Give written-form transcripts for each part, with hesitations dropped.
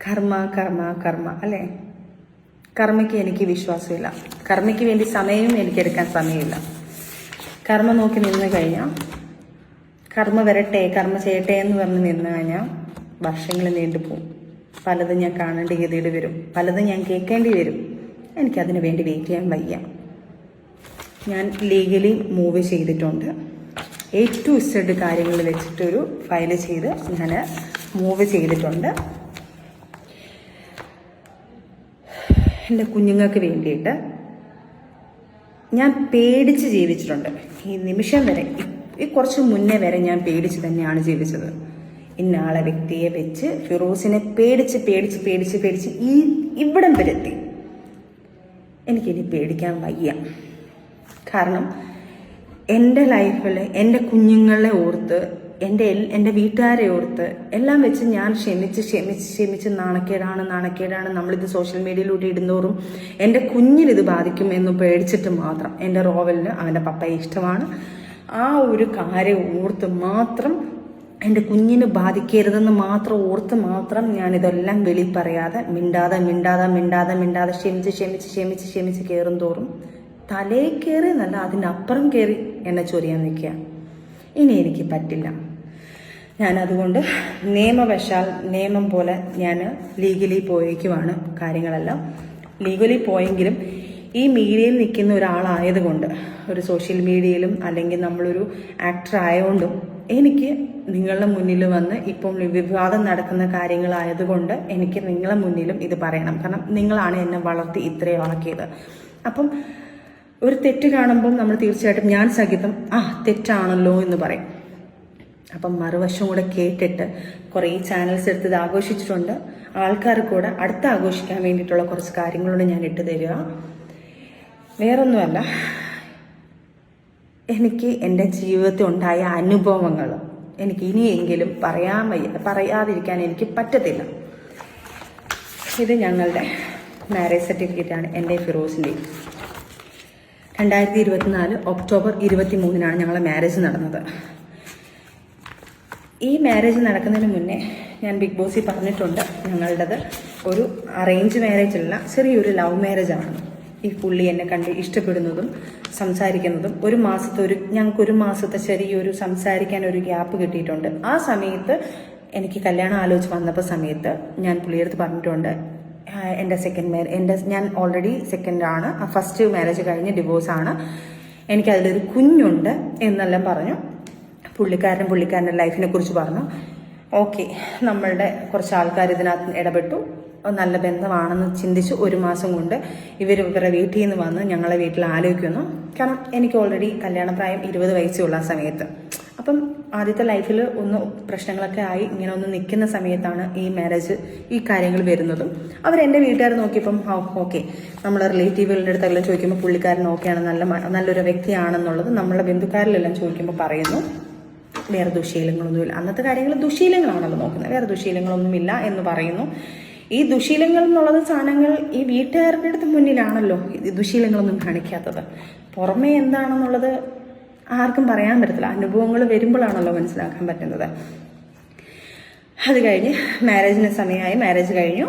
കർമ്മ കർമ്മ കർമ്മ അല്ലേ? കർമ്മയ്ക്ക് എനിക്ക് വിശ്വാസമില്ല. കർമ്മയ്ക്ക് വേണ്ടി സമയവും എനിക്കെടുക്കാൻ സമയമില്ല. കർമ്മ നോക്കി നിന്ന് കഴിഞ്ഞാൽ കർമ്മ വരട്ടെ, കർമ്മ ചെയ്യട്ടെ എന്ന് പറഞ്ഞ് നിന്ന് കഴിഞ്ഞാൽ വർഷങ്ങൾ നീണ്ടുപോകും. പലതും ഞാൻ കാണേണ്ടി ഗതിയിൽ വരും, പലതും ഞാൻ കേൾക്കേണ്ടി വരും. എനിക്കതിന് വേണ്ടി വെയിറ്റ് ചെയ്യാൻ വയ്യ. ഞാൻ ലീഗലി മൂവ് ചെയ്തിട്ടുണ്ട്. A to Z കാര്യങ്ങൾ വെച്ചിട്ടൊരു ഫയൽ ചെയ്ത് ഞാൻ മൂവ് ചെയ്തിട്ടുണ്ട്. എൻ്റെ കുഞ്ഞുങ്ങൾക്ക് വേണ്ടിയിട്ട് ഞാൻ പേടിച്ച് ജീവിച്ചിട്ടുണ്ട്. ഈ നിമിഷം വരെ, ഈ കുറച്ച് മുന്നേ വരെ ഞാൻ പേടിച്ച് തന്നെയാണ് ജീവിച്ചത്. ഇന്നാളെ വ്യക്തിയെ വെച്ച് ഫിറോസിനെ പേടിച്ച് പേടിച്ച് പേടിച്ച് പേടിച്ച് ഇവിടം വരെത്തി. എനിക്കിനി പേടിക്കാൻ വയ്യ. കാരണം എൻ്റെ ലൈഫിൽ എൻ്റെ കുഞ്ഞുങ്ങളെ ഓർത്ത്, എൻ്റെ വീട്ടുകാരെ ഓർത്ത് എല്ലാം വെച്ച് ഞാൻ ക്ഷമിച്ച് നാണക്കേടാണ് നമ്മളിത് സോഷ്യൽ മീഡിയയിലൂടെ ഇടുന്നോറും എൻ്റെ കുഞ്ഞിനിത് ബാധിക്കും എന്ന് പേടിച്ചിട്ട് മാത്രം, എൻ്റെ റോവലിന് അവൻ്റെ പപ്പയെ ഇഷ്ടമാണ്, ആ ഒരു കാര്യം ഓർത്ത് മാത്രം, എൻ്റെ കുഞ്ഞിന് ബാധിക്കരുതെന്ന് മാത്രം ഓർത്ത് മാത്രം ഞാനിതെല്ലാം വെളി പറയാതെ മിണ്ടാതെ ക്ഷമിച്ച് കയറും തോറും തലേ കയറി എന്നല്ല, അതിനപ്പുറം കയറി എന്നെ ചൊരിയാൻ നിൽക്കുക. ഇനി എനിക്ക് പറ്റില്ല. ഞാനതുകൊണ്ട് നിയമവശാൽ നിയമം പോലെ ഞാൻ ലീഗലി പോയേക്കുവാണ്. കാര്യങ്ങളെല്ലാം ലീഗലി പോയെങ്കിലും ഈ മീഡിയയിൽ നിൽക്കുന്ന ഒരാളായതുകൊണ്ട്, ഒരു സോഷ്യൽ മീഡിയയിലും അല്ലെങ്കിൽ നമ്മളൊരു ആക്ടർ ആയതുകൊണ്ടും എനിക്ക് നിങ്ങളുടെ മുന്നിൽ വന്ന് ഇപ്പം വിവാദം നടക്കുന്ന കാര്യങ്ങളായതുകൊണ്ട് എനിക്ക് നിങ്ങളുടെ മുന്നിലും ഇത് പറയണം. കാരണം നിങ്ങളാണ് എന്നെ വളർത്തി ഇത്രയും ആക്കിയത്. അപ്പം ഒരു തെറ്റ് കാണുമ്പം നമ്മൾ തീർച്ചയായിട്ടും ഞാൻ സഹിതം തെറ്റാണല്ലോ എന്ന് പറയും. അപ്പം മറുവശം കൂടെ കേട്ടിട്ട് കുറേ ചാനൽസ് എടുത്ത് ഇത് ആഘോഷിച്ചിട്ടുണ്ട്. ആൾക്കാർ കൂടെ അടുത്ത് ആഘോഷിക്കാൻ വേണ്ടിയിട്ടുള്ള കുറച്ച് കാര്യങ്ങളോട് ഞാൻ ഇട്ട് തരിക. വേറൊന്നുമല്ല, എനിക്ക് എൻ്റെ ജീവിതത്തിൽ ഉണ്ടായ അനുഭവങ്ങൾ എനിക്ക് ഇനിയെങ്കിലും പറയാതിരിക്കാൻ എനിക്ക് പറ്റത്തില്ല. ഇത് ഞങ്ങളുടെ മാരേജ് സർട്ടിഫിക്കറ്റാണ്, എൻ്റെ ഫിറോസിൻ്റെയും. 2024 ഒക്ടോബർ 23 ഞങ്ങളെ മാരേജ് നടന്നത്. ഈ മാരേജ് നടക്കുന്നതിന് മുന്നേ ഞാൻ ബിഗ് ബോസിൽ പറഞ്ഞിട്ടുണ്ട്, ഞങ്ങളുടേത് ഒരു അറേഞ്ച് മാരേജ് അല്ല, ചെറിയൊരു ലവ് മാരേജാണ്. ഈ പുള്ളി എന്നെ കണ്ട് ഇഷ്ടപ്പെടുന്നതും സംസാരിക്കുന്നതും ഞങ്ങൾക്കൊരു മാസത്തെ ചെറിയൊരു സംസാരിക്കാൻ ഒരു ഗ്യാപ്പ് കിട്ടിയിട്ടുണ്ട്. ആ സമയത്ത് എനിക്ക് കല്യാണം ആലോചിച്ച് വന്നപ്പോൾ സമയത്ത് ഞാൻ പുള്ളിയെടുത്ത് പറഞ്ഞിട്ടുണ്ട്, ഞാൻ ഓൾറെഡി സെക്കൻഡാണ്, ഫസ്റ്റ് മാരേജ് കഴിഞ്ഞ് ഡിവോഴ്സാണ്, എനിക്കതിലൊരു കുഞ്ഞുണ്ട് എന്നെല്ലാം പറഞ്ഞു. പുള്ളിക്കാരൻ്റെ ലൈഫിനെ കുറിച്ച് പറഞ്ഞു. ഓക്കെ, നമ്മളുടെ കുറച്ച് ആൾക്കാർ ഇതിനകത്ത് ഇടപെട്ടു, നല്ല ബന്ധമാണെന്ന് ചിന്തിച്ച് 1 മാസം കൊണ്ട് ഇവരുടെ വീട്ടിൽ നിന്ന് വന്ന് ഞങ്ങളെ വീട്ടിൽ ആലോചിക്കുന്നു. കാരണം എനിക്ക് ഓൾറെഡി കല്യാണപ്രായം 20 വയസ്സുള്ള ആ സമയത്ത്. അപ്പം ആദ്യത്തെ ലൈഫിൽ പ്രശ്നങ്ങളൊക്കെ ആയി ഇങ്ങനെ നിൽക്കുന്ന സമയത്താണ് ഈ മാരേജ്, ഈ കാര്യങ്ങൾ വരുന്നതും. അവരെൻ്റെ വീട്ടുകാർ നോക്കിയപ്പം ഓക്കെ, നമ്മളെ റിലേറ്റീവുകളുടെ അടുത്തെല്ലാം ചോദിക്കുമ്പോൾ പുള്ളിക്കാരൻ ഓക്കെയാണ്, നല്ലൊരു വ്യക്തിയാണെന്നുള്ളത് നമ്മളെ ബന്ധുക്കാരിലെല്ലാം ചോദിക്കുമ്പോൾ പറയുന്നു. വേറെ ദുശീലങ്ങളൊന്നുമില്ല. അന്നത്തെ കാര്യങ്ങൾ ദുശീലങ്ങളാണല്ലോ നോക്കുന്നത്, വേറെ ദുശീലങ്ങളൊന്നുമില്ല എന്ന് പറയുന്നു. ഈ ദുശീലങ്ങൾ എന്നുള്ളത് സാധനങ്ങൾ ഈ വീട്ടുകാരുടെ അടുത്ത് മുന്നിലാണല്ലോ ഈ ദുശീലങ്ങളൊന്നും കാണിക്കാത്തത്. പുറമേ എന്താണെന്നുള്ളത് ആർക്കും പറയാൻ പറ്റത്തില്ല, അനുഭവങ്ങൾ വരുമ്പോഴാണല്ലോ മനസ്സിലാക്കാൻ പറ്റുന്നത്. അത് കഴിഞ്ഞ് മാരേജിന് സമയമായി, മാരേജ് കഴിഞ്ഞു.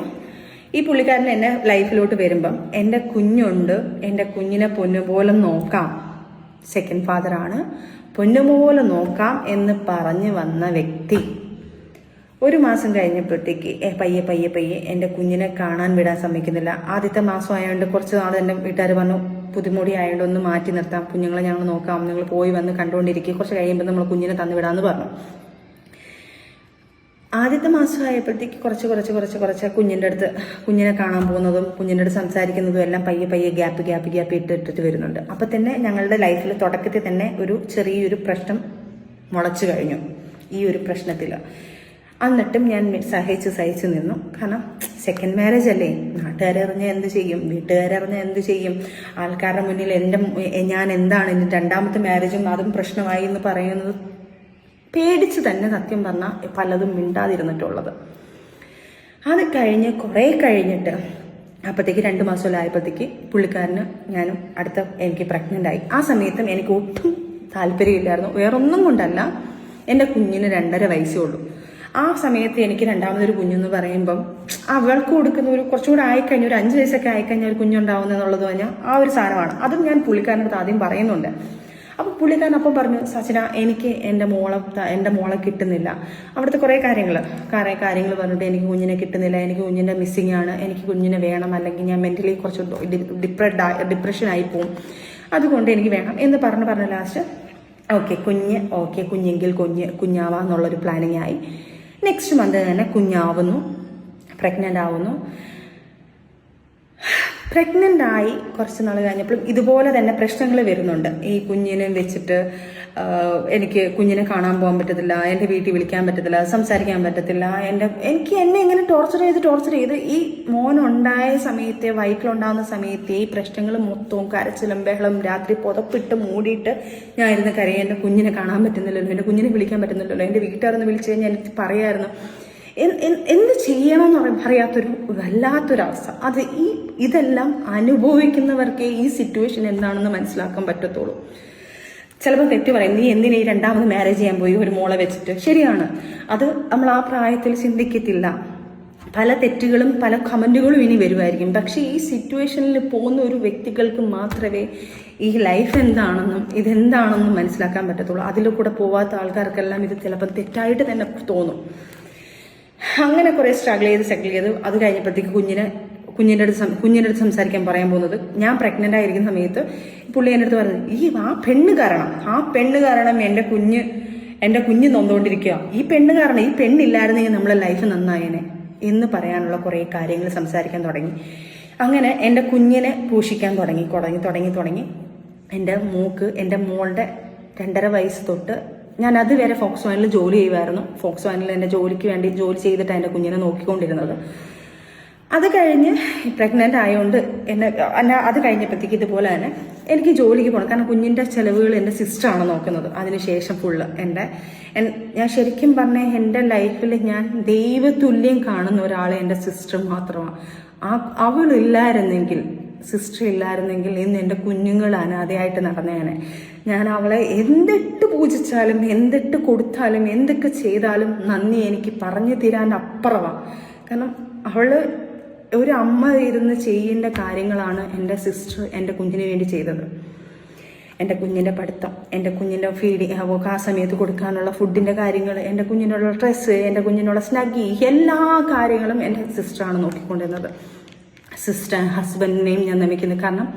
ഈ പുള്ളിക്കാരൻ എന്നെ ലൈഫിലോട്ട് വരുമ്പം എൻ്റെ കുഞ്ഞുണ്ട്, എൻ്റെ കുഞ്ഞിനെ പൊന്നുപോലെ നോക്കാം, സെക്കൻഡ് ഫാദറാണ്, പൊന്നുപോലെ നോക്കാം എന്ന് പറഞ്ഞു വന്ന വ്യക്തി 1 മാസം കഴിഞ്ഞപ്പോഴത്തേക്ക് പയ്യെ എൻ്റെ കുഞ്ഞിനെ കാണാൻ വിടാൻ സമ്മതിക്കുന്നില്ല. ആദ്യത്തെ മാസം ആയതുകൊണ്ട് കുറച്ച് നാൾ എൻ്റെ വീട്ടുകാർ പറഞ്ഞു, പുതുമുടി ആയതുകൊണ്ട് ഒന്ന് മാറ്റി നിർത്താം, കുഞ്ഞുങ്ങളെ ഞങ്ങൾ നോക്കാം, നിങ്ങൾ പോയി വന്ന് കണ്ടുകൊണ്ടിരിക്കുക, കുറച്ച് കഴിയുമ്പോൾ നമ്മൾ കുഞ്ഞിനെ തന്നുവിടാമെന്ന് പറഞ്ഞു. ആദ്യത്തെ മാസം ആയപ്പോഴത്തേക്ക് കുറച്ച് കുഞ്ഞിൻ്റെ അടുത്ത്, കുഞ്ഞിനെ കാണാൻ പോകുന്നതും കുഞ്ഞിൻ്റെ അടുത്ത് സംസാരിക്കുന്നതും എല്ലാം പയ്യെ ഗ്യാപ്പ് ഇട്ടിട്ട് വരുന്നുണ്ട്. അപ്പം തന്നെ ഞങ്ങളുടെ ലൈഫിൽ തുടക്കത്തിൽ തന്നെ ഒരു ചെറിയൊരു പ്രശ്നം മുളച്ചു കഴിഞ്ഞു ഈ ഒരു പ്രശ്നത്തിൽ. എന്നിട്ടും ഞാൻ സഹിച്ചു നിന്നു. കാരണം സെക്കൻഡ് മാരേജ് അല്ലേ, നാട്ടുകാരറിഞ്ഞാൽ എന്ത് ചെയ്യും, വീട്ടുകാരറിഞ്ഞാൽ എന്ത് ചെയ്യും, ആൾക്കാരുടെ മുന്നിൽ ഞാൻ എന്താണ്, എൻ്റെ 2ാമത്തെ മാരേജും അതും പ്രശ്നമായി എന്ന് പറയുന്നത് പേടിച്ച് തന്നെ സത്യം പറഞ്ഞാൽ പലതും മിണ്ടാതിരുന്നിട്ടുള്ളത്. അത് കഴിഞ്ഞ് കുറേ കഴിഞ്ഞിട്ട് അപ്പോഴത്തേക്ക് 2 മാസമായപ്പോഴത്തേക്ക് പുള്ളിക്കാരന് ഞാനും എനിക്ക് പ്രഗ്നൻ്റ് ആയി. ആ സമയത്തും എനിക്ക് ഒട്ടും താല്പര്യമില്ലായിരുന്നു, വേറൊന്നും കൊണ്ടല്ല, എൻ്റെ കുഞ്ഞിന് 2.5 വയസ്സേ ഉള്ളൂ. ആ സമയത്ത് എനിക്ക് രണ്ടാമതൊരു കുഞ്ഞെന്ന് പറയുമ്പം അവൾക്ക് കൊടുക്കുന്ന ഒരു കുറച്ചുകൂടെ ആയിക്കഴിഞ്ഞാൽ ഒരു 5 വയസ്സൊക്കെ ആയിക്കഴിഞ്ഞാൽ ഒരു കുഞ്ഞുണ്ടാവുന്നത് എന്നുള്ളത് പറഞ്ഞാൽ ആ ഒരു സാധനമാണ്. അതും ഞാൻ പുള്ളിക്കാരൻ്റെ അടുത്ത് ആദ്യം പറയുന്നുണ്ട്. അപ്പോൾ പുള്ളിക്കാരൻ അപ്പം പറഞ്ഞു, സച്ചിന എനിക്ക് എൻ്റെ മോളെ കിട്ടുന്നില്ല. അവിടുത്തെ കുറേ കാര്യങ്ങൾ പറഞ്ഞിട്ട് എനിക്ക് കുഞ്ഞിനെ കിട്ടുന്നില്ല, എനിക്ക് കുഞ്ഞിൻ്റെ മിസ്സിങ് ആണ്, എനിക്ക് കുഞ്ഞിനെ വേണം, അല്ലെങ്കിൽ ഞാൻ മെൻ്റലി കുറച്ച് ഡിപ്രഷനായി പോവും, അതുകൊണ്ട് എനിക്ക് വേണം എന്ന് പറഞ്ഞ് ലാസ്റ്റ് കുഞ്ഞെങ്കിൽ കുഞ്ഞാവാന്നുള്ളൊരു പ്ലാനിങ് ആയി. നെക്സ്റ്റ് മന്ത് തന്നെ കുഞ്ഞാവുന്നു, പ്രഗ്നൻ്റ് ആവുന്നു. പ്രഗ്നൻ്റ് ആയി കുറച്ച് നാൾ കഴിഞ്ഞപ്പോഴും ഇതുപോലെ തന്നെ പ്രശ്നങ്ങൾ വരുന്നുണ്ട്. ഈ കുഞ്ഞിനെ വെച്ചിട്ട് എനിക്ക് കുഞ്ഞിനെ കാണാൻ പോകാൻ പറ്റത്തില്ല, എൻ്റെ വീട്ടിൽ വിളിക്കാൻ പറ്റത്തില്ല, സംസാരിക്കാൻ പറ്റത്തില്ല. എന്നെ ഇങ്ങനെ ടോർച്ചർ ചെയ്ത് ഈ മോനുണ്ടായ സമയത്തെ, വയറ്റിലുണ്ടാകുന്ന സമയത്തെ ഈ പ്രശ്നങ്ങൾ മൊത്തവും കരച്ചിലും ബഹളം, രാത്രി പുതപ്പിട്ട് മൂടിയിട്ട് ഞാൻ ഇരുന്ന് കരയും. എൻ്റെ കുഞ്ഞിനെ കാണാൻ പറ്റുന്നില്ലല്ലോ, എൻ്റെ കുഞ്ഞിനെ വിളിക്കാൻ പറ്റുന്നില്ലല്ലോ. എൻ്റെ വീട്ടുകാരൊന്ന് വിളിച്ചു കഴിഞ്ഞാൽ എനിക്ക് പറയായിരുന്നു. എന്ത് ചെയ്യണമെന്ന് അറിയാത്തൊരു വല്ലാത്തൊരവസ്ഥ. ഇതെല്ലാം അനുഭവിക്കുന്നവർക്കേ ഈ സിറ്റുവേഷൻ എന്താണെന്ന് മനസ്സിലാക്കാൻ പറ്റത്തുള്ളൂ. ചിലപ്പോൾ തെറ്റ് പറയും, നീ എന്തിനാ ഈ രണ്ടാമത് മാരേജ് ചെയ്യാൻ പോയി ഒരു മോളെ വെച്ചിട്ട്. ശരിയാണ്, അത് നമ്മൾ ആ പ്രായത്തിൽ ചിന്തിക്കത്തില്ല. പല തെറ്റുകളും പല കമന്റുകളും ഇനി വരുമായിരിക്കും. പക്ഷെ ഈ സിറ്റുവേഷനിൽ പോകുന്ന ഒരു വ്യക്തികൾക്ക് മാത്രമേ ഈ ലൈഫ് എന്താണെന്നും ഇതെന്താണെന്നും മനസ്സിലാക്കാൻ പറ്റത്തുള്ളൂ. അതിൽ കൂടെ പോവാത്ത ആൾക്കാർക്കെല്ലാം ഇത് ചിലപ്പോൾ തെറ്റായിട്ട് തന്നെ തോന്നും. അങ്ങനെ കുറേ സ്ട്രഗിൾ ചെയ്ത് അത് കഴിഞ്ഞപ്പോഴത്തേക്ക് കുഞ്ഞിൻ്റെ അടുത്ത് സംസാരിക്കാൻ പറയാൻ പോകുന്നത്, ഞാൻ പ്രഗ്നൻ്റ് ആയിരിക്കുന്ന സമയത്ത് പുള്ളി എൻ്റെ അടുത്ത് പറഞ്ഞു, ആ പെണ്ണ് കാരണം എൻ്റെ കുഞ്ഞ് നൊന്നുകൊണ്ടിരിക്കുക, ഈ പെണ്ണില്ലായിരുന്നെങ്കിൽ നമ്മളെ ലൈഫ് നന്നായേനെ എന്ന് പറയാനുള്ള കുറേ കാര്യങ്ങൾ സംസാരിക്കാൻ തുടങ്ങി. അങ്ങനെ എൻ്റെ കുഞ്ഞിനെ പോഷിക്കാൻ തുടങ്ങി. എൻ്റെ മോളുടെ 2.5 വയസ്സ് തൊട്ട് ഞാൻ അതുവരെ ഫോക്സ് വാനിൽ ജോലി ചെയ്യുമായിരുന്നു. ഫോക്സ് വാനിൽ എൻ്റെ ജോലിക്ക് വേണ്ടി ജോലി ചെയ്തിട്ടാണ് എൻ്റെ കുഞ്ഞിനെ നോക്കിക്കൊണ്ടിരുന്നത്. അത് കഴിഞ്ഞ് പ്രഗ്നൻ്റ് ആയതുകൊണ്ട് അത് കഴിഞ്ഞപ്പോഴത്തേക്ക് ഇതുപോലെ തന്നെ എനിക്ക് ജോലിക്ക് പോകണം. കാരണം കുഞ്ഞിൻ്റെ ചിലവുകൾ എൻ്റെ സിസ്റ്ററാണ് നോക്കുന്നത്. അതിനുശേഷം ഫുള്ള് ഞാൻ ശരിക്കും പറഞ്ഞ എൻ്റെ ലൈഫിൽ ഞാൻ ദൈവതുല്യം കാണുന്ന ഒരാളെ എൻ്റെ സിസ്റ്റർ മാത്രമാണ്. സിസ്റ്റർ ഇല്ലായിരുന്നെങ്കിൽ ഇന്ന് എൻ്റെ കുഞ്ഞുങ്ങൾ അനാഥയായിട്ട് നടന്നേനെ. ഞാൻ അവളെ എന്തിട്ട് പൂജിച്ചാലും എന്തിട്ട് കൊടുത്താലും എന്തൊക്കെ ചെയ്താലും നന്ദി എനിക്ക് പറഞ്ഞു തരാൻ അപ്പുറമാണ്. കാരണം അവള് ഒരു അമ്മ ഇരുന്ന് ചെയ്യേണ്ട കാര്യങ്ങളാണ് എൻ്റെ സിസ്റ്റർ എൻ്റെ കുഞ്ഞിന് വേണ്ടി ചെയ്തത്. എൻ്റെ കുഞ്ഞിൻ്റെ പഠിത്തം, എൻ്റെ കുഞ്ഞിൻ്റെ ഫീഡിങ്, ആ സമയത്ത് കൊടുക്കാനുള്ള ഫുഡിൻ്റെ കാര്യങ്ങൾ, എൻ്റെ കുഞ്ഞിനുള്ള ഡ്രസ്സ്, എൻ്റെ കുഞ്ഞിനുള്ള സ്നഗ്ഗി, എല്ലാ കാര്യങ്ങളും എൻ്റെ സിസ്റ്ററാണ് നോക്കിക്കൊണ്ടിരുന്നത്. ഹസ്ബൻഡിനെയും ഞാൻ നമിക്കുന്നത്. കാരണം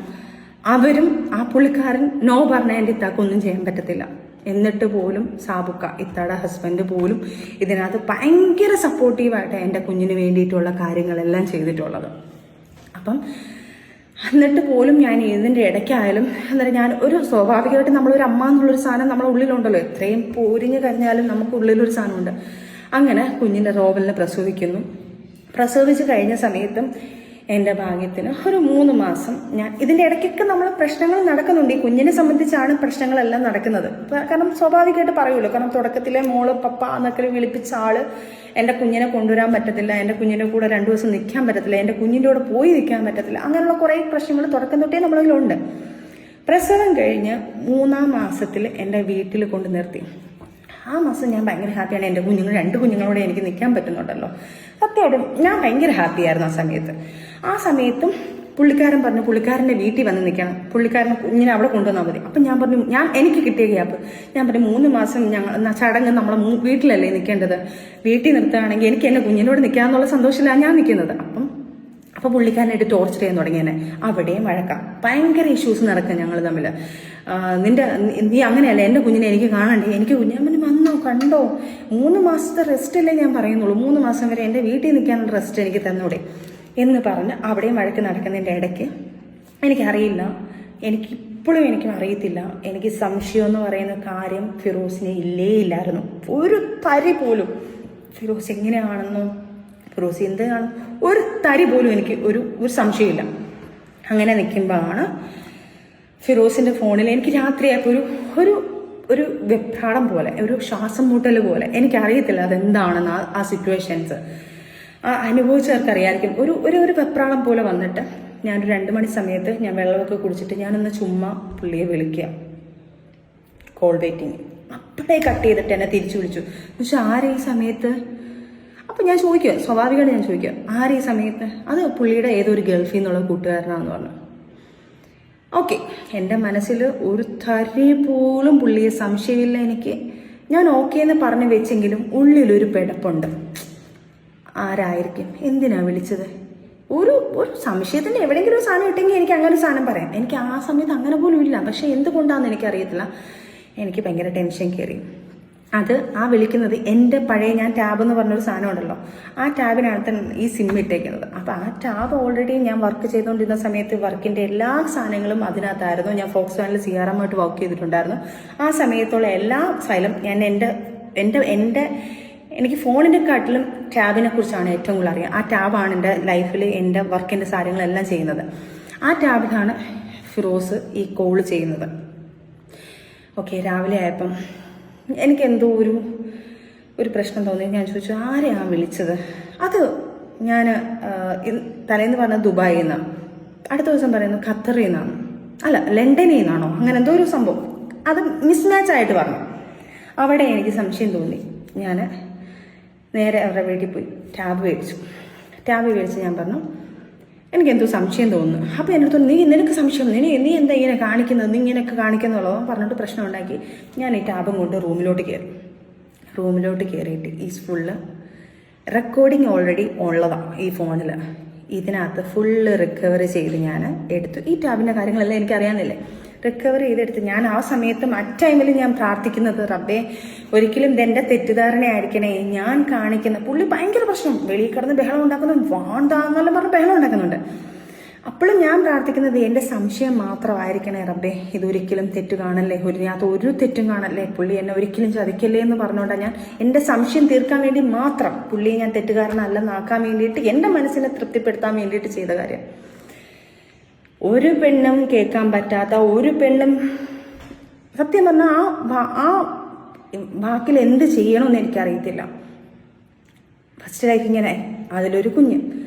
അവരും ആ പുള്ളിക്കാരൻ നോ പറഞ്ഞാൽ എൻ്റെ ഇത്താക്കൊന്നും ചെയ്യാൻ പറ്റത്തില്ല. എന്നിട്ട് പോലും ഇത്താടെ ഹസ്ബൻഡ് പോലും ഇതിനകത്ത് ഭയങ്കര സപ്പോർട്ടീവായിട്ട് എൻ്റെ കുഞ്ഞിന് വേണ്ടിയിട്ടുള്ള കാര്യങ്ങളെല്ലാം ചെയ്തിട്ടുള്ളത്. അപ്പം എന്നിട്ട് പോലും ഞാൻ ഇതിൻ്റെ ഇടയ്ക്കായാലും ഞാൻ സ്വാഭാവികമായിട്ട് നമ്മളൊരു അമ്മ എന്നുള്ളൊരു സാധനം നമ്മളെ ഉള്ളിലുണ്ടല്ലോ. എത്രയും പോരിഞ്ഞ് കഴിഞ്ഞാലും നമുക്ക് ഉള്ളിലൊരു സാധനമുണ്ട്. അങ്ങനെ കുഞ്ഞിൻ്റെ റോവലിനെ പ്രസവിച്ച് കഴിഞ്ഞ സമയത്തും എൻ്റെ ഭാഗ്യത്തിന് ഒരു 3 മാസം ഞാൻ ഇതിൻ്റെ ഇടയ്ക്കൊക്കെ നമ്മൾ പ്രശ്നങ്ങൾ നടക്കുന്നുണ്ട്. ഈ കുഞ്ഞിനെ സംബന്ധിച്ചാണ് പ്രശ്നങ്ങളെല്ലാം നടക്കുന്നത്. കാരണം സ്വാഭാവികമായിട്ട് പറയുമല്ലോ, കാരണം തുടക്കത്തിലെ മോള് പപ്പ എന്നൊക്കെ വിളിപ്പിച്ച ആള് എൻ്റെ കുഞ്ഞിനെ കൊണ്ടുവരാൻ പറ്റത്തില്ല, എൻ്റെ കുഞ്ഞിൻ്റെ കൂടെ 2 ദിവസം നിൽക്കാൻ പറ്റത്തില്ല, എൻ്റെ കുഞ്ഞിൻ്റെ കൂടെ പോയി നിൽക്കാൻ പറ്റത്തില്ല. അങ്ങനെയുള്ള കുറേ പ്രശ്നങ്ങൾ തുടക്കം തൊട്ടേ നമ്മളതിലുണ്ട്. പ്രസവം കഴിഞ്ഞ് 3-ാം മാസത്തിൽ എൻ്റെ വീട്ടിൽ കൊണ്ട് നിർത്തി. ആ മാസം ഞാൻ ഭയങ്കര ഹാപ്പിയാണ്. എൻ്റെ 2 കുഞ്ഞുങ്ങളോടെ എനിക്ക് നിൽക്കാൻ പറ്റുന്നുണ്ടല്ലോ. സത്യമായിട്ടും ഞാൻ ഭയങ്കര ഹാപ്പിയായിരുന്നു ആ സമയത്തും പുള്ളിക്കാരൻ പറഞ്ഞു പുള്ളിക്കാരൻ്റെ വീട്ടിൽ വന്ന് നിൽക്കണം, പുള്ളിക്കാരൻ കുഞ്ഞിനെ അവിടെ കൊണ്ടുവന്നാൽ മതി. അപ്പം ഞാൻ പറഞ്ഞു, എനിക്ക് കിട്ടിയ ഗ്യാപ്പ് ഞാൻ പറഞ്ഞു 3 മാസം ചടങ്ങ് നമ്മളെ വീട്ടിലല്ലേ നിൽക്കേണ്ടത്, വീട്ടിൽ നിർത്തുകയാണെങ്കിൽ എനിക്ക് എൻ്റെ കുഞ്ഞിനോട് നിൽക്കാമെന്നുള്ള സന്തോഷത്തിലാണ് ഞാൻ നിൽക്കുന്നത്. അപ്പോൾ പുള്ളിക്കാരനായിട്ട് ടോർച്ചർ ചെയ്യാൻ തുടങ്ങിയെന്നെ. അവിടെയും വഴക്കാം, ഭയങ്കര ഇഷ്യൂസ് നടക്കുക ഞങ്ങൾ തമ്മിൽ. നീ അങ്ങനെയല്ല, എൻ്റെ കുഞ്ഞിനെ എനിക്ക് കാണണ്ടേ, എനിക്ക് കുഞ്ഞമ്മന് വന്നോ കണ്ടോ, 3 മാസത്തെ റെസ്റ്റ് അല്ലേ ഞാൻ പറയുന്നുള്ളൂ, 3 മാസം വരെ എൻ്റെ വീട്ടിൽ നിൽക്കാനുള്ള റെസ്റ്റ് എനിക്ക് തന്നൂടെ എന്ന് പറഞ്ഞ് അവിടെയും വഴക്ക് നടക്കുന്നതിൻ്റെ ഇടയ്ക്ക് എനിക്കറിയില്ല, എനിക്കിപ്പോഴും അറിയത്തില്ല, എനിക്ക് സംശയം എന്ന് പറയുന്ന കാര്യം ഫിറോസിനെ ഇല്ലായിരുന്നു. ഒരു തരി പോലും ഫിറോസ് എങ്ങനെയാണെന്നോ ഫിറോസ് എന്താണ് ഒരു തരി പോലും എനിക്ക് ഒരു സംശയമില്ല. അങ്ങനെ നിൽക്കുമ്പോഴാണ് ഫിറോസിൻ്റെ ഫോണിൽ എനിക്ക് രാത്രിയായപ്പോൾ ഒരു വെപ്രാളം പോലെ, ഒരു ശ്വാസം മുട്ടൽ പോലെ, എനിക്കറിയത്തില്ല അതെന്താണെന്ന് ആ സിറ്റുവേഷൻസ് അനുഭവിച്ചവർക്കറിയായിരിക്കും. ഒരു വെപ്രാളം പോലെ വന്നിട്ട് ഞാനൊരു 2 മണി സമയത്ത് ഞാൻ വെള്ളമൊക്കെ കുടിച്ചിട്ട് ഞാനൊന്ന് ചുമ്മാ പുള്ളിയെ വിളിക്കുക, കോൾ വെയിറ്റിങ്. അപ്പോഴേ കട്ട് ചെയ്തിട്ട് എന്നെ തിരിച്ചു വിളിച്ചു. പക്ഷെ ആരെ ഈ സമയത്ത് അപ്പം ഞാൻ ചോദിക്കുക, സ്വാഭാവികമായിട്ട് ഞാൻ ചോദിക്കുക, ആര് ഈ സമയത്ത്? അത് പുള്ളിയുടെ ഏതൊരു ഗൾഫിൽ നിന്നുള്ള കൂട്ടുകാരനാണെന്ന് പറഞ്ഞു. ഓക്കെ, എൻ്റെ മനസ്സിൽ ഒരു തരി പോലും പുള്ളിയെ സംശയമില്ല എനിക്ക്. ഞാൻ ഓക്കെ എന്ന് പറഞ്ഞു വെച്ചെങ്കിലും ഉള്ളിലൊരു പിടപ്പുണ്ട്. ആരായിരിക്കും, എന്തിനാ വിളിച്ചത്? ഒരു സംശയത്തിൻ്റെ എവിടെയെങ്കിലും ഒരു സാധനം ഇട്ടെങ്കിൽ എനിക്ക് അങ്ങനെ ഒരു സാധനം പറയാം. എനിക്ക് ആ സമയത്ത് അങ്ങനെ പോലും ഇല്ല. പക്ഷെ എന്തുകൊണ്ടാണെന്ന് എനിക്കറിയത്തില്ല, എനിക്ക് ഭയങ്കര ടെൻഷൻ കയറി. അത് ആ വിളിക്കുന്നത് എൻ്റെ പഴയ, ഞാൻ ടാബ് എന്ന് പറഞ്ഞൊരു സാധനം ഉണ്ടല്ലോ, ആ ടാബിനകത്ത് ഈ സിം ഇട്ടേക്കുന്നത്. അപ്പോൾ ആ ടാബ് ഓൾറെഡി ഞാൻ വർക്ക് ചെയ്തുകൊണ്ടിരുന്ന സമയത്ത് വർക്കിൻ്റെ എല്ലാ സാധനങ്ങളും അതിനകത്തായിരുന്നു. ഞാൻ ഫോക്സ് വാനിൽ CRM ആയിട്ട് വർക്ക് ചെയ്തിട്ടുണ്ടായിരുന്നു. ആ സമയത്തുള്ള എല്ലാ ഫയലും ഞാൻ എനിക്ക് ഫോണിൻ്റെ കാട്ടിലും ടാബിനെ കുറിച്ചാണ് ഏറ്റവും കൂടുതൽ അറിയാം. ആ ടാബാണ് എൻ്റെ ലൈഫിൽ എൻ്റെ വർക്കിൻ്റെ കാര്യങ്ങളെല്ലാം ചെയ്യുന്നത്. ആ ടാബിലാണ് ഫിറോസ് ഈ കോള് ചെയ്യുന്നത്. ഓക്കെ, രാവിലെ ആയപ്പം എനിക്കെന്തോ ഒരു പ്രശ്നം തോന്നി. ഞാൻ ചോദിച്ചു, ആരെയാണ് വിളിച്ചത്? അത് ഞാൻ തലേന്ന് പറഞ്ഞത് ദുബായിൽ നിന്നാണ്, അടുത്ത ദിവസം പറയുന്നത് ഖത്തറിൽ നിന്നാണ്, അല്ല ലണ്ടനിൽ നിന്നാണോ, അങ്ങനെ എന്തോ ഒരു സംഭവം. അത് മിസ്മാച്ച് ആയിട്ട് പറഞ്ഞു. അവിടെ എനിക്ക് സംശയം തോന്നി. ഞാൻ നേരെ അവരുടെ വീട്ടിൽ പോയി ടാബ് മേടിച്ച് ഞാൻ പറഞ്ഞു, എനിക്കെന്തോ സംശയം തോന്നുന്നു. അപ്പോൾ എൻ്റെ അടുത്ത് നിനക്ക് സംശയം, നീ എന്താ ഇങ്ങനെ കാണിക്കുന്നത്, നീ ഇങ്ങനെയൊക്കെ കാണിക്കുന്നുള്ളോ പറഞ്ഞിട്ട് പ്രശ്നം ഉണ്ടാക്കി. ഞാൻ ഈ ടാബും കൊണ്ട് റൂമിലോട്ട് കയറിയിട്ട് ഈ ഫുള്ള് റെക്കോർഡിങ് ഓൾറെഡി ഉള്ളതാണ് ഈ ഫോണിൽ. ഇതിനകത്ത് ഫുള്ള് റിക്കവറി ചെയ്ത് ഞാൻ എടുത്തു. ഈ ടാബിൻ്റെ കാര്യങ്ങളെല്ലാം എനിക്കറിയാമെന്നില്ലേ, റിക്കവറി ചെയ്തെടുത്ത് ഞാൻ ആ സമയത്തും ടൈമിൽ ഞാൻ പ്രാർത്ഥിക്കുന്നത്, റബ്ബേ ഒരിക്കലും ഇതെൻ്റെ തെറ്റിദ്ധാരണയായിരിക്കണേ, ഞാൻ കാണിക്കുന്ന പുള്ളി ഭയങ്കര പ്രശ്നം, വെളിയിൽ കിടന്ന് ബഹളം ഉണ്ടാക്കുന്നു, വാണ്ടാന്നെല്ലാം പറഞ്ഞ് ബഹളം ഉണ്ടാക്കുന്നുണ്ട്. അപ്പോഴും ഞാൻ പ്രാർത്ഥിക്കുന്നത് എൻ്റെ സംശയം മാത്രമായിരിക്കണേ റബ്ബേ, ഇതൊരിക്കലും തെറ്റ് കാണല്ലേ, ഇതിനകത്ത് ഒരു തെറ്റും കാണല്ലേ, പുള്ളി എന്നെ ഒരിക്കലും ചതിക്കല്ലേ എന്ന് പറഞ്ഞുകൊണ്ടാണ് ഞാൻ എൻ്റെ സംശയം തീർക്കാൻ വേണ്ടി മാത്രം, പുള്ളിയെ ഞാൻ തെറ്റുകാരനല്ലെന്നാക്കാൻ വേണ്ടിയിട്ട്, എൻ്റെ മനസ്സിനെ തൃപ്തിപ്പെടുത്താൻ വേണ്ടിയിട്ട് ചെയ്ത കാര്യം. ഒരു പെണ്ണും കേൾക്കാൻ പറ്റാത്ത, ഒരു പെണ്ണും സത്യം പറഞ്ഞാൽ ആ വാക്കിൽ എന്ത് ചെയ്യണമെന്ന് എനിക്കറിയത്തില്ല. ഫസ്റ്റ് ലൈഫ് ഇങ്ങനെ, അതിലൊരു കുഞ്ഞ്,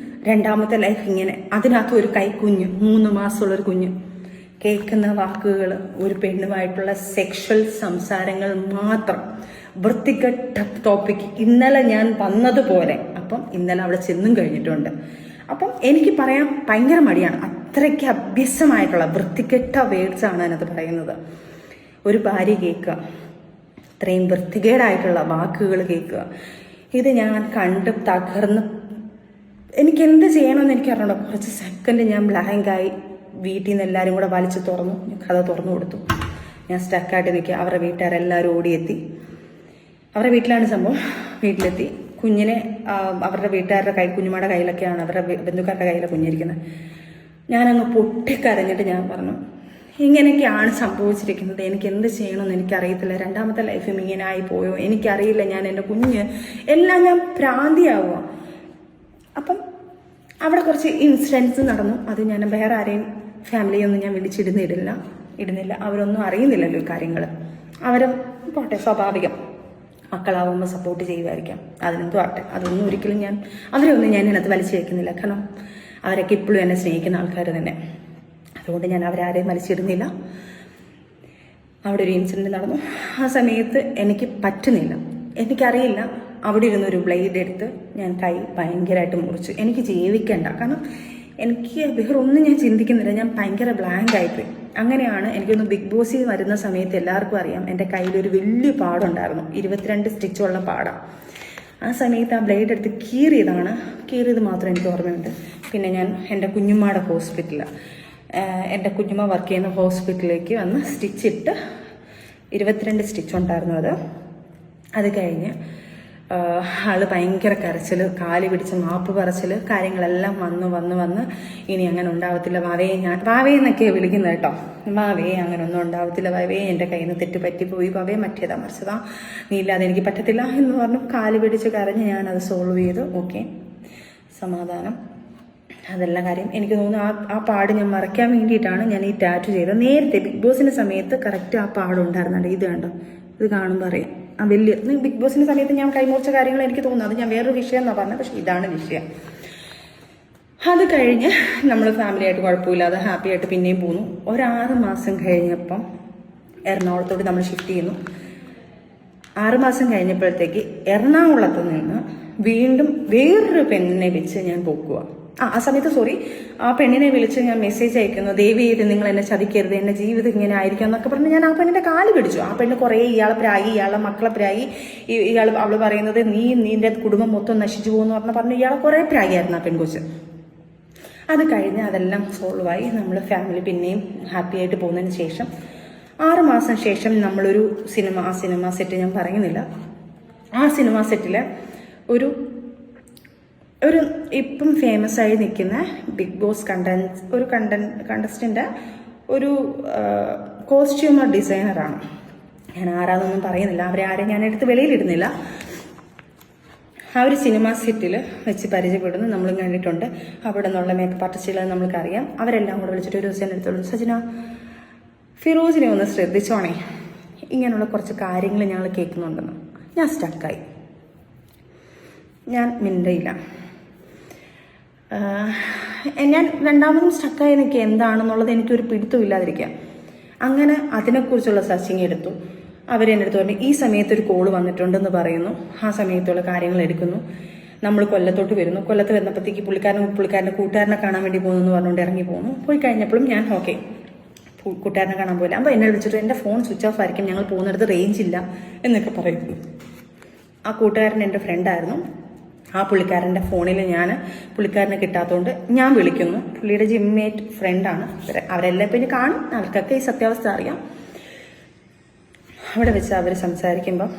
രണ്ടാമത്തെ ലൈഫ് ഇങ്ങനെ, അതിനകത്ത് ഒരു കൈക്കുഞ്ഞ്, 3 മാസമുള്ളൊരു കുഞ്ഞ്. കേൾക്കുന്ന വാക്കുകൾ ഒരു പെണ്ണുമായിട്ടുള്ള സെക്ഷൽ സംസാരങ്ങൾ മാത്രം, വൃത്തികെട്ട ടോപ്പിക്. ഇന്നലെ ഞാൻ വന്നതുപോലെ, അപ്പം ഇന്നലെ അവിടെ ചെന്നും കഴിഞ്ഞിട്ടുണ്ട്. അപ്പം എനിക്ക് പറയാൻ ഭയങ്കര മടിയാണ്. അത്രയ്ക്ക് അഭ്യസമായിട്ടുള്ള വൃത്തികെട്ട വേർഡ്സാണ് അതിനകത്ത് പറയുന്നത്. ഒരു ഭാര്യ കേൾക്കുക, ഇത്രയും വൃത്തികേടായിട്ടുള്ള വാക്കുകൾ കേൾക്കുക. ഇത് ഞാൻ കണ്ട് തകർന്ന് എനിക്കെന്ത് ചെയ്യണമെന്ന് എനിക്ക് അറിയണം. കുറച്ച് സെക്കൻഡ് ഞാൻ ബ്ലാങ്കായി. വീട്ടിൽ നിന്ന് എല്ലാവരും കൂടെ വലിച്ചു തുറന്നു, കഥ തുറന്നു കൊടുത്തു. ഞാൻ സ്റ്റക്കായിട്ട് നിൽക്കുക. അവരുടെ വീട്ടുകാരെല്ലാവരും ഓടിയെത്തി. അവരുടെ വീട്ടിലാണ് സംഭവം. വീട്ടിലെത്തി കുഞ്ഞിനെ അവരുടെ വീട്ടുകാരുടെ കുഞ്ഞുമാരുടെ കയ്യിലൊക്കെയാണ്, അവരുടെ ബന്ധുക്കാരുടെ കയ്യിലാണ് കുഞ്ഞിരിക്കുന്നത്. ഞാനങ്ങ് പൊട്ടിക്കരഞ്ഞിട്ട് ഞാൻ പറഞ്ഞു, ഇങ്ങനെയൊക്കെയാണ് സംഭവിച്ചിരിക്കുന്നത്, എനിക്ക് എന്ത് ചെയ്യണമെന്ന് എനിക്കറിയത്തില്ല, രണ്ടാമത്തെ ലൈഫും ഇങ്ങനെ ആയി പോയോ എനിക്കറിയില്ല, ഞാൻ എൻ്റെ കുഞ്ഞ് എല്ലാം ഞാൻ ഭ്രാന്തിയാവുക. അപ്പം അവിടെ കുറച്ച് ഇൻസിഡൻസ് നടന്നു. അത് ഞാൻ വേറെ ആരെയും ഫാമിലിയൊന്നും ഞാൻ ഇടുന്നില്ല. അവരൊന്നും അറിയുന്നില്ലല്ലോ ഈ കാര്യങ്ങൾ. അവരും പോട്ടെ, സ്വാഭാവികം, മക്കളാവുമ്പോൾ സപ്പോർട്ട് ചെയ്യുമായിരിക്കാം, അതിനെന്തോ ആട്ടെ. അതൊന്നും ഒരിക്കലും അവരെയൊന്നും ഞാൻ ഇതിനകത്ത് വലിച്ചു വയ്ക്കുന്നില്ല. കാരണം അവരൊക്കെ ഇപ്പോഴും എന്നെ സ്നേഹിക്കുന്ന ആൾക്കാർ തന്നെ. അതുകൊണ്ട് ഞാൻ അവരാരെയും വലിച്ചിടുന്നില്ല. അവിടെ ഒരു ഇൻസിഡൻറ്റ് നടന്നു. ആ സമയത്ത് എനിക്ക് പറ്റുന്നില്ല, എനിക്കറിയില്ല. അവിടെ ഇരുന്നൊരു ബ്ലേഡ് എടുത്ത് ഞാൻ കൈ ഭയങ്കരമായിട്ട് മുറിച്ചു. എനിക്ക് ജീവിക്കണ്ട, കാരണം എനിക്ക് വേറൊന്നും ഞാൻ ചിന്തിക്കുന്നില്ല. ഞാൻ ഭയങ്കര ബ്ലാങ്ക് ആയിപ്പോയി. അങ്ങനെയാണ് എനിക്കൊന്ന് ബിഗ് ബോസിൽ വരുന്ന സമയത്ത് എല്ലാവർക്കും അറിയാം, എൻ്റെ കയ്യിലൊരു വലിയ പാടുണ്ടായിരുന്നു, 22 സ്റ്റിച്ചുള്ള പാടാണ്. ആ സമയത്ത് ആ ബ്ലേഡ് എടുത്ത് കീറിയത് മാത്രം എനിക്ക് ഓർമ്മയുണ്ട്. പിന്നെ ഞാൻ എൻ്റെ കുഞ്ഞുമ്മയുടെ എൻ്റെ കുഞ്ഞുമ്മ വർക്ക് ചെയ്യുന്ന ഹോസ്പിറ്റലിലേക്ക് വന്ന് സ്റ്റിച്ചിട്ട് 22 സ്റ്റിച്ച് ഉണ്ടായിരുന്നു. അത് കഴിഞ്ഞ് ആള് ഭയങ്കര കരച്ചിൽ, കാല് പിടിച്ച് മാപ്പ് പറച്ചിൽ, കാര്യങ്ങളെല്ലാം വന്ന് ഇനി അങ്ങനെ ഉണ്ടാവത്തില്ല വാവയെന്നൊക്കെ വിളിക്കുന്നത് കേട്ടോ. വാവേ അങ്ങനെ ഒന്നും ഉണ്ടാവത്തില്ല, വാവേ എൻ്റെ കയ്യിൽ നിന്ന് തെറ്റ് പറ്റിപ്പോയി, വാവേ മറ്റേതാ മറിച്ചതാ, നീ ഇല്ലാതെ എനിക്ക് പറ്റത്തില്ല എന്ന് പറഞ്ഞു കാല് പിടിച്ച് കരഞ്ഞ് ഞാനത് സോൾവ് ചെയ്തു. ഓക്കെ, സമാധാനം, അതെല്ലാം കാര്യം. എനിക്ക് തോന്നുന്നു ആ പാട് ഞാൻ മറയ്ക്കാൻ വേണ്ടിയിട്ടാണ് ഞാൻ ഈ ടാറ്റു ചെയ്തത്. നേരത്തെ ബിഗ് ബോസിൻ്റെ സമയത്ത് കറക്റ്റ് ആ പാടുണ്ടായിരുന്നുണ്ട്. ഇത് കണ്ടോ, ഇത് കാണുമ്പോൾ അറിയാം. ആ വലിയ ബിഗ് ബോസിൻ്റെ സമയത്ത് ഞാൻ കൈമുറിച്ച കാര്യങ്ങൾ എനിക്ക് തോന്നുന്നു. അത് ഞാൻ വേറൊരു വിഷയം എന്നാണ് പറഞ്ഞത്, പക്ഷെ ഇതാണ് വിഷയം. അത് കഴിഞ്ഞ് നമ്മൾ ഫാമിലിയായിട്ട് കുഴപ്പമില്ലാതെ ഹാപ്പി ആയിട്ട് പിന്നെയും പോന്നു. 6 മാസം കഴിഞ്ഞപ്പം എറണാകുളത്തോട്ട് നമ്മൾ ഷിഫ്റ്റ് ചെയ്യുന്നു. 6 മാസം കഴിഞ്ഞപ്പോഴത്തേക്ക് എറണാകുളത്ത് നിന്ന് വീണ്ടും വേറൊരു പെണ്ണിനെ വെച്ച് ഞാൻ പോക്കുക. ആ സമയത്ത് ആ പെണ്ണിനെ വിളിച്ച് ഞാൻ മെസ്സേജ് അയക്കുന്നു, ദയവ് ചെയ്ത് നിങ്ങൾ എന്നെ ചതിക്കരുത്, എന്റെ ജീവിതം ഇങ്ങനെ ആയിരിക്കും എന്നൊക്കെ പറഞ്ഞ് ഞാൻ ആ പെണ്ണിന്റെ കാല് പിടിച്ചു. ആ പെണ്ണ് കുറേ ഇയാളെ പ്രായി, ഇയാളെ മക്കളെ പ്രായി, അവള് പറയുന്നത് നിന്റെ കുടുംബം മൊത്തം നശിച്ചു പോകുന്നു പറഞ്ഞ് ഇയാളെ കുറേ പ്രായിയായിരുന്നു ആ പെൺകൊച്ച്. അത് കഴിഞ്ഞ് അതെല്ലാം സോൾവായി. നമ്മൾ ഫാമിലി പിന്നെയും ഹാപ്പി ആയിട്ട് പോകുന്നതിന് ശേഷം 6 മാസം ശേഷം നമ്മളൊരു ആ സിനിമ സെറ്റ് ഞാൻ പറയുന്നില്ല, ആ സിനിമ സെറ്റില് ഒരു ഇപ്പം ഫേമസ് ആയി നിൽക്കുന്ന ബിഗ് ബോസ് കണ്ടസ്റ്റന്റ് ഒരു കോസ്റ്റ്യൂമർ ഡിസൈനറാണ്. ഞാൻ ആരാന്നൊന്നും പറയുന്നില്ല, ആരെയും ഞാൻ എടുത്ത് വെളിയിലിടുന്നില്ല. ആ ഒരു സിനിമ സെറ്റിൽ വെച്ച് പരിചയപ്പെടുന്നു, നമ്മളും കണ്ടിട്ടുണ്ട്. അവിടെ നിന്നുള്ള മേക്കപ്പ് ആർട്ടിസ്റ്റുകളെ നമ്മൾക്കറിയാം. അവരെല്ലാം കൂടെ വിളിച്ചിട്ട് ഒരു ദിവസം എടുത്തോളൂ, സജന ഫിറോസിനെ ഒന്ന് ശ്രദ്ധിച്ചോണേ, ഇങ്ങനെയുള്ള കുറച്ച് കാര്യങ്ങൾ ഞങ്ങൾ കേൾക്കുന്നുണ്ടെന്ന്. ഞാൻ സ്റ്റക്കായി, ഞാൻ മിണ്ടയില്ല. ഞാൻ രണ്ടാമതും സ്റ്റക്കായി നിൽക്കുക, എന്താണെന്നുള്ളത് എനിക്കൊരു പിടുത്തമില്ലാതിരിക്കുക. അങ്ങനെ അതിനെക്കുറിച്ചുള്ള സെർച്ചിങ് എടുത്തു. അവരെൻ്റെ അടുത്ത് പറഞ്ഞു ഈ സമയത്ത് ഒരു കോള് വന്നിട്ടുണ്ടെന്ന് പറയുന്നു. ആ സമയത്തുള്ള കാര്യങ്ങൾ എടുക്കുന്നു. നമ്മൾ കൊല്ലത്തോട്ട് വരുന്നു. കൊല്ലത്ത് വന്നപ്പോഴത്തേക്ക് പുള്ളിക്കാരൻ്റെ കൂട്ടുകാരനെ കാണാൻ വേണ്ടി പോകുന്നു എന്ന് പറഞ്ഞുകൊണ്ട് ഇറങ്ങി പോകുന്നു. പോയി കഴിഞ്ഞപ്പോഴും ഞാൻ ഓക്കെ കൂട്ടുകാരനെ കാണാൻ പോയില്ല. അപ്പോൾ എന്നെ വിളിച്ചിട്ട് എൻ്റെ ഫോൺ സ്വിച്ച് ഓഫ് ആയിരിക്കും, ഞങ്ങൾ പോകുന്നിടത്ത് റേഞ്ച് ഇല്ല എന്നൊക്കെ പറയുന്നു. ആ കൂട്ടുകാരൻ എൻ്റെ ഫ്രണ്ടായിരുന്നു. ആ പുള്ളിക്കാരൻ്റെ ഫോണിൽ പുള്ളിക്കാരനെ കിട്ടാത്തതുകൊണ്ട് ഞാൻ വിളിക്കുന്നു. പുള്ളിയുടെ ജിമ്മേറ്റ് ഫ്രണ്ടാണ്. അവരെല്ലാം പിന്നെ കാണും, അവർക്കൊക്കെ ഈ സത്യാവസ്ഥ അറിയാം. അവിടെ വെച്ച് അവർ സംസാരിക്കുമ്പം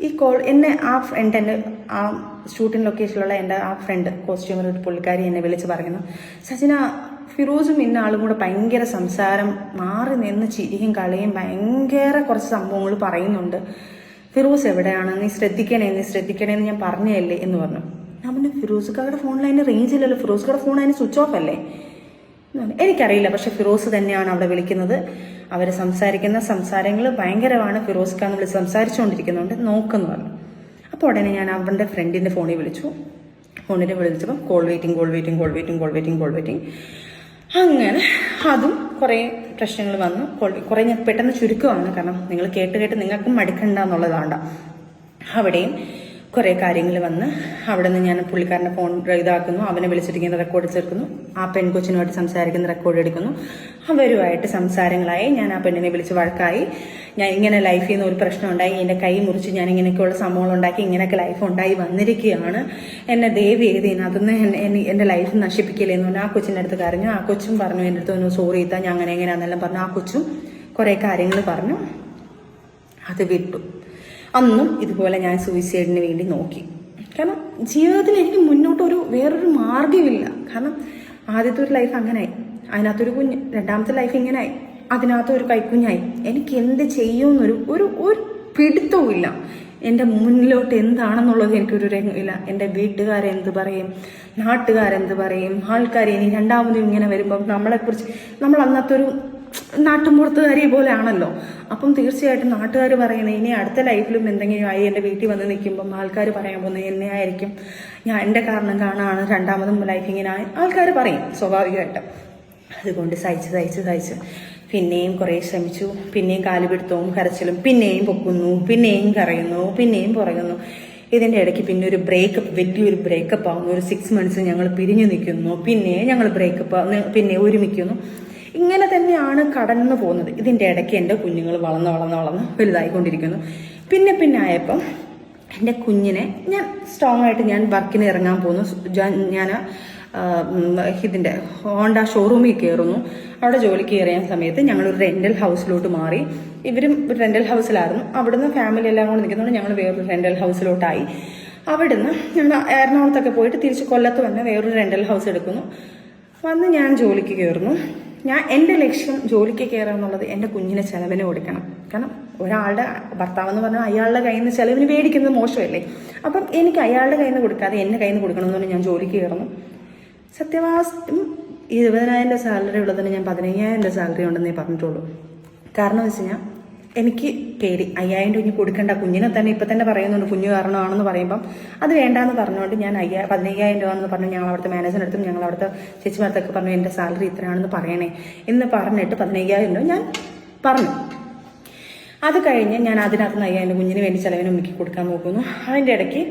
ഈ കോൾ എന്നെ ആ ഷൂട്ടിംഗ് ലൊക്കേഷനിലുള്ള എൻ്റെ ആ ഫ്രണ്ട് കോസ്റ്റ്യൂമർ പുള്ളിക്കാരി എന്നെ വിളിച്ച് പറയുന്നു, സജിന ഫിറോസും ഇന്ന ആളും കൂടെ ഭയങ്കര സംസാരം, മാറി നിന്ന് ചിരിയും കളിയും ഭയങ്കര കുറച്ച് സംഭവങ്ങൾ പറയുന്നുണ്ട്. ഫിറോസ് എവിടെയാണ്, നീ ശ്രദ്ധിക്കണേ എന്ന് ഞാൻ പറഞ്ഞതല്ലേ എന്ന് പറഞ്ഞു. ഞാൻ പറഞ്ഞു ഫിറോസുകാരുടെ ഫോണിൽ അതിന് റേഞ്ച് ഇല്ലല്ലോ, ഫിറോസുകാരുടെ ഫോൺ അതിന് സ്വിച്ച് ഓഫ് അല്ലേ? എനിക്കറിയില്ല, പക്ഷെ ഫിറോസ് തന്നെയാണ് അവിടെ വിളിക്കുന്നത്. അവർ സംസാരിക്കുന്ന സംസാരങ്ങൾ ഭയങ്കരമാണ്. ഫിറോസ്ക്കാന്ന് വിളിച്ച് സംസാരിച്ചുകൊണ്ടിരിക്കുന്നുണ്ട്, നോക്കുന്നു പറഞ്ഞു. അപ്പോൾ ഉടനെ ഞാൻ അവൻ്റെ ഫ്രണ്ടിൻ്റെ ഫോണിൽ വിളിച്ചപ്പോൾ കോൾ വെയിറ്റിംഗ്. അങ്ങനെ അതും കുറേ പ്രശ്നങ്ങൾ വന്നു. കുറേ ഞാൻ പെട്ടെന്ന് ചുരുക്കമാണ്, കാരണം നിങ്ങൾ കേട്ട് നിങ്ങൾക്കും മടുക്കണ്ട എന്നുള്ളതാണ്ട. അവിടെയും കുറേ കാര്യങ്ങൾ വന്ന് അവിടെ നിന്ന് ഞാൻ പുള്ളിക്കാരൻ്റെ ഫോൺ ഇതാക്കുന്നു, അവനെ വിളിച്ചിരിക്കുന്ന റെക്കോർഡ് ചേർക്കുന്നു, ആ പെൺകൊച്ചിനുമായിട്ട് സംസാരിക്കുന്ന റെക്കോർഡ് എടുക്കുന്നു. അവരുമായിട്ട് സംസാരങ്ങളായി. ഞാൻ ആ പെണ്ണിനെ വിളിച്ച് വഴക്കായി. ഞാൻ ഇങ്ങനെ ലൈഫിൽ നിന്ന് ഒരു പ്രശ്നം ഉണ്ടായി, എൻ്റെ കൈ മുറിച്ച് ഞാൻ ഇങ്ങനെയൊക്കെയുള്ള സംഭവങ്ങൾ ഉണ്ടാക്കി, ഇങ്ങനെയൊക്കെ ലൈഫ് ഉണ്ടായി വന്നിരിക്കുകയാണ്, എന്നെ ദയവ് ചെയ്ത് ഇതിനകത്തുനിന്ന് എൻ്റെ ലൈഫ് നശിപ്പിക്കില്ലെന്ന് പറഞ്ഞു. ആ കൊച്ചിൻ്റെ അടുത്ത് കരഞ്ഞു. ആ കൊച്ചും പറഞ്ഞു എൻ്റെ അടുത്ത് ഒന്ന് സോറി ഇത്താ, ഞാൻ അങ്ങനെ എങ്ങനെയാണെന്നെല്ലാം പറഞ്ഞു. ആ കൊച്ചും കുറേ കാര്യങ്ങൾ പറഞ്ഞു. അത് വിട്ടു. അന്നും ഇതുപോലെ ഞാൻ സൂയിസൈഡിന് വേണ്ടി നോക്കി. കാരണം ജീവിതത്തിൽ എനിക്ക് മുന്നോട്ട് വേറൊരു മാർഗ്ഗമില്ല. കാരണം ആദ്യത്തെ ഒരു ലൈഫ് അങ്ങനായി, അതിനകത്തൊരു കുഞ്ഞ്, രണ്ടാമത്തെ ലൈഫ് ഇങ്ങനായി, അതിനകത്ത് ഒരു കൈക്കുഞ്ഞായി. എനിക്ക് എന്ത് ചെയ്യുമെന്നൊരു ഒരു പിടുത്തവും ഇല്ല. എൻ്റെ മുന്നിലോട്ട് എന്താണെന്നുള്ളത് എനിക്കൊരു ഇല്ല. എൻ്റെ വീട്ടുകാരെന്ത് പറയും, നാട്ടുകാരെന്ത് പറയും, ആൾക്കാർ ഇനി രണ്ടാമതും ഇങ്ങനെ വരുമ്പം നമ്മളെക്കുറിച്ച് നമ്മൾ അന്നത്തെ ഒരു നാട്ടുമ്പുറത്തുകാരിയെ പോലെ ആണല്ലോ. അപ്പം തീർച്ചയായിട്ടും നാട്ടുകാർ പറയണേ ഇനി അടുത്ത ലൈഫിലും എന്തെങ്കിലും ആയി എൻ്റെ വീട്ടിൽ വന്ന് നിൽക്കുമ്പം ആൾക്കാർ പറയാൻ പോകുന്നത് എന്നെ ആയിരിക്കും, ഞാൻ എൻ്റെ കാരണം കാണാണ് രണ്ടാമതും ലൈഫ് ഇങ്ങനെ ആൾക്കാർ പറയും സ്വാഭാവികമായിട്ടും. അതുകൊണ്ട് സഹിച്ച് പിന്നെയും കുറേ ശ്രമിച്ചു. പിന്നെയും കാലുപിടുത്തവും കരച്ചിലും, പിന്നെയും പൊക്കുന്നു, പിന്നെയും കരയുന്നു, പിന്നെയും പുറയുന്നു. ഇതിൻ്റെ ഇടയ്ക്ക് പിന്നെ ഒരു വലിയൊരു ബ്രേക്കപ്പ് ആവുന്നു. ഒരു 6 months ഞങ്ങൾ പിരിഞ്ഞു നിൽക്കുന്നു, പിന്നെ ഞങ്ങൾ പിന്നെ ഒരുമിക്കുന്നു. ഇങ്ങനെ തന്നെയാണ് കടന്നു പോകുന്നത്. ഇതിൻ്റെ ഇടയ്ക്ക് എൻ്റെ കുഞ്ഞുങ്ങൾ വളർന്ന് വലുതായിക്കൊണ്ടിരിക്കുന്നു. പിന്നെ ആയപ്പം എൻ്റെ കുഞ്ഞിനെ ഞാൻ സ്ട്രോങ് ആയിട്ട് ഞാൻ വർക്കിന് ഇറങ്ങാൻ പോകുന്നു. ഞാൻ ഇതിൻ്റെ ഹോണ്ട ഷോറൂമിൽ കയറുന്നു. അവിടെ ജോലിക്ക് കയറിയ സമയത്ത് ഞങ്ങളൊരു റെൻ്റൽ ഹൗസിലോട്ട് മാറി. ഇവരും ഒരു റെൻ്റൽ ഹൗസിലായിരുന്നു. അവിടുന്ന് ഫാമിലി എല്ലാം കൂടെ നിൽക്കുന്നതുകൊണ്ട് ഞങ്ങൾ വേറൊരു റെൻ്റൽ ഹൗസിലോട്ടായി. അവിടുന്ന് ഞങ്ങൾ എറണാകുളത്തൊക്കെ പോയിട്ട് തിരിച്ച് കൊല്ലത്ത് വന്ന് വേറൊരു റെൻ്റൽ ഹൗസ് എടുക്കുന്നു. വന്ന് ഞാൻ ജോലിക്ക് കയറുന്നു. എൻ്റെ ലക്ഷ്യം ജോലിക്ക് കയറുക എന്നുള്ളത് എൻ്റെ കുഞ്ഞിനെ ചെലവിന് കൊടുക്കണം. കാരണം ഒരാളുടെ ഭർത്താവെന്ന് പറഞ്ഞാൽ അയാളുടെ കയ്യിൽ നിന്ന് ചെലവിന് മേടിക്കുന്നത് മോശമല്ലേ. അപ്പം എനിക്ക് അയാളുടെ കയ്യിൽ നിന്ന് കൊടുക്കാതെ എൻ്റെ കയ്യിൽ നിന്ന് കൊടുക്കണം എന്ന് പറഞ്ഞാൽ ഞാൻ ജോലിക്ക് കയറുന്നു. സത്യവാസ്തവം 20,000 സാലറി ഉള്ളതിന് ഞാൻ 15,000 സാലറി ഉണ്ടെന്നേ പറഞ്ഞിട്ടുള്ളൂ. കാരണം എന്ന് വെച്ച് കഴിഞ്ഞാൽ എനിക്ക് പേടി 5,000 ഇനി കൊടുക്കേണ്ട. കുഞ്ഞിനെ തന്നെ ഇപ്പം തന്നെ പറയുന്നുണ്ട് കുഞ്ഞു കാരണമാണെന്ന് പറയുമ്പം അത് വേണ്ടാന്ന് പറഞ്ഞുകൊണ്ട് ഞാൻ 15,000 രൂപ എന്ന് പറഞ്ഞു. ഞങ്ങൾ അവിടുത്തെ മാനേജറിനടുത്തും ഞങ്ങൾ അവിടുത്തെ ചേച്ചിമാർത്തൊക്കെ പറഞ്ഞു എൻ്റെ സാലറി ഇത്രയാണെന്ന് പറയണേ എന്ന് പറഞ്ഞിട്ട് 15,000 രൂപ ഞാൻ പറഞ്ഞു. അത് കഴിഞ്ഞ് ഞാൻ അതിനകത്ത് 5,000 കുഞ്ഞിന് വേണ്ടി ചിലവിന് ഉമ്മയ്ക്ക് കൊടുക്കാൻ നോക്കുന്നു. അതിൻ്റെ ഇടയ്ക്ക്